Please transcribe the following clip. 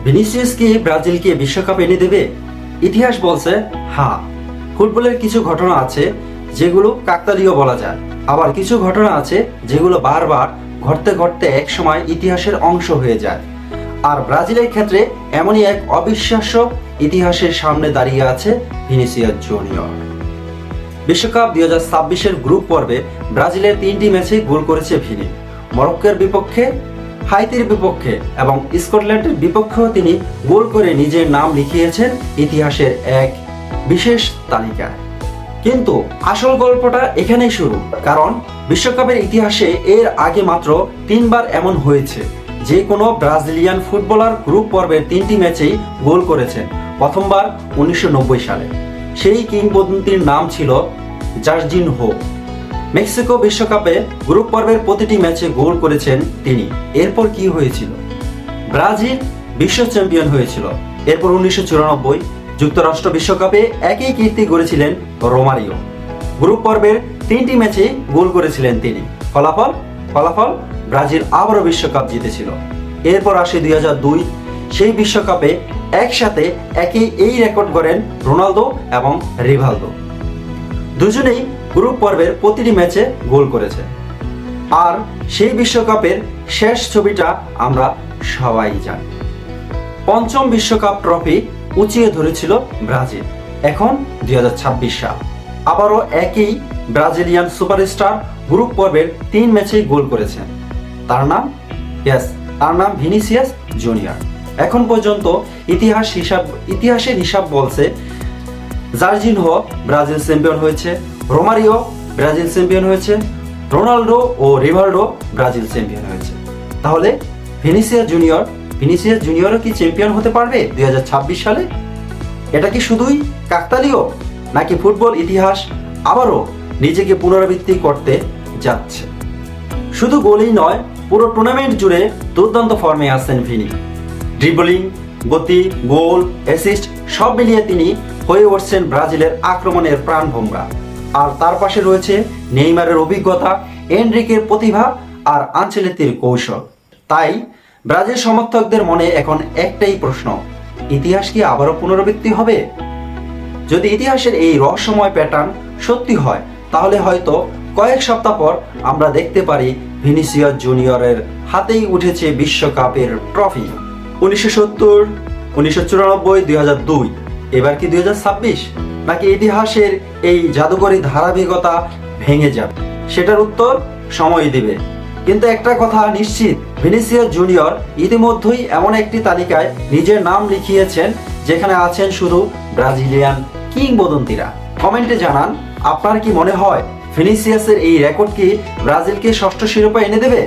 Vinicius কি ব্রাজিলকে বিশ্বকাপ এনে দেবে? ইতিহাস বলছে হ্যাঁ। ফুটবলের কিছু ঘটনা আছে যেগুলো কাকতালীয় বলা যায়, আবার কিছু ঘটনা আছে যেগুলো বারবার ঘটতে ঘটতে একসময় ইতিহাসের অংশ হয়ে যায়। আর ব্রাজিলের ক্ষেত্রে এমনই এক অবিশ্বাস্য ইতিহাসের সামনে দাঁড়িয়ে আছে ভিনিসিয়াস জুনিয়র। বিশ্বকাপ 2026-এর গ্রুপ পর্বে ব্রাজিলের 3টি ম্যাচে গোল করেছে ভিনি। মরক্কোর বিপক্ষে, হাইতির বিপক্ষে এবং স্কটল্যান্ডের বিপক্ষেও তিনি গোল করে নিজের নাম লিখিয়েছেন ইতিহাসের এক বিশেষ তালিকায়। কিন্তু আসল গল্পটা এখানেই শুরু, কারণ বিশ্বকাপের ইতিহাসে এর আগে মাত্র 3বার এমন হয়েছে যে কোনো ব্রাজিলিয়ান ফুটবলার গ্রুপ পর্বের 3টি ম্যাচেই গোল করেছেন। প্রথমবার 1990 সালে, সেই কিংবদন্তির নাম ছিল জার্জিনহো। মেক্সিকো বিশ্বকাপে গ্রুপ পর্বের প্রতিটি ম্যাচে গোল করেছেন তিনি। এরপর কি হয়েছিল? ব্রাজিল বিশ্ব চ্যাম্পিয়ন হয়েছিল। এরপর 1994 যুক্তরাষ্ট্র বিশ্বকাপে একই কীর্তি গড়েছিলেন রোমারিও। গ্রুপ পর্বের 3টি ম্যাচে গোল করেছিলেন তিনি। ফলাফল ব্রাজিল আবারও বিশ্বকাপ জিতেছিল। এরপর আসে 2002, সেই বিশ্বকাপে একসাথে এই রেকর্ড গড়েন রোনালদো এবং রিভালদো। দুজনেই গ্রুপ পর্বের প্রতিটি ম্যাচে গোল করেছে। আর সেই বিশ্বকাপের শেষ ছবিটা আমরা সবাই জানি। পঞ্চম বিশ্বকাপ ট্রফি উঁচিয়ে ধরেছিল ব্রাজিল। এখন 2026 সাল, আবারও একই ব্রাজিলিয়ান সুপারস্টার গ্রুপ পর্বের 3 ম্যাচেই গোল করেছেন। তার নাম ভিনিসিয়াস জুনিয়র। এখন পর্যন্ত ইতিহাসের হিসাব বলছে জার্জিনহো ব্রাজিল চ্যাম্পিয়ন হয়েছে, রোমারিও ব্রাজিল চ্যাম্পিয়ন হয়েছে, রোনালদো ও রিভালডো ব্রাজিল চ্যাম্পিয়ন হয়েছে। তাহলে ভিনিসিয়াস জুনিয়রও কি চ্যাম্পিয়ন হতে পারবে 2026 সালে? এটা কি শুধুই কাকতালীয়, নাকি ফুটবল ইতিহাস আবারও নিজেকে পুনরাবৃত্তি করতে যাচ্ছে? শুধু গোলই নয়, পুরো টুর্নামেন্ট জুড়ে দুর্দান্ত ফর্মে আছেন ভিনি। ড্রিবলিং, গতি, গোল, অ্যাসিস্ট সব মিলিয়ে তিনি হয়ে উঠছেন ব্রাজিলের আক্রমণের প্রাণভোমরা। আর তার পাশে রয়েছে নেইমারের অভিজ্ঞতা, এনরিকের প্রতিভা আর আনচেলত্তির কৌশল। তাই ব্রাজিল সমর্থকদের মনে এখন একটাই প্রশ্ন, ইতিহাস কি আবারও পুনরাবৃত্তি হবে? যদি ইতিহাসের এই রহস্যময় প্যাটার্ন সত্যি হয়, তাহলে হয়তো কয়েক সপ্তাহ পর আমরা দেখতে পারি ভিনিসিয়াস জুনিয়রের হাতেই উঠেছে বিশ্বকাপের ট্রফি। 1970, 1994, 2002, এবার কি 2026? নাকি ইতিহাসের এই জাদুকরী ধারাবাহিকতা ভেঙে যাবে? সেটার উত্তর সময় দিবে। কিন্তু একটা কথা নিশ্চিত, ভিনিসিয়াস জুনিয়র ইতিমধ্যেই এমন একটি তালিকায় নিজের নাম লিখিয়েছেন যেখানে আছেন শুধু ব্রাজিলিয়ান কিংবদন্তিরা। কমেন্টে জানান আপনার কি মনে হয় ভিনিসিয়াসের এই রেকর্ড কি ব্রাজিলকে ষষ্ঠ শিরোপা এনে দেবে?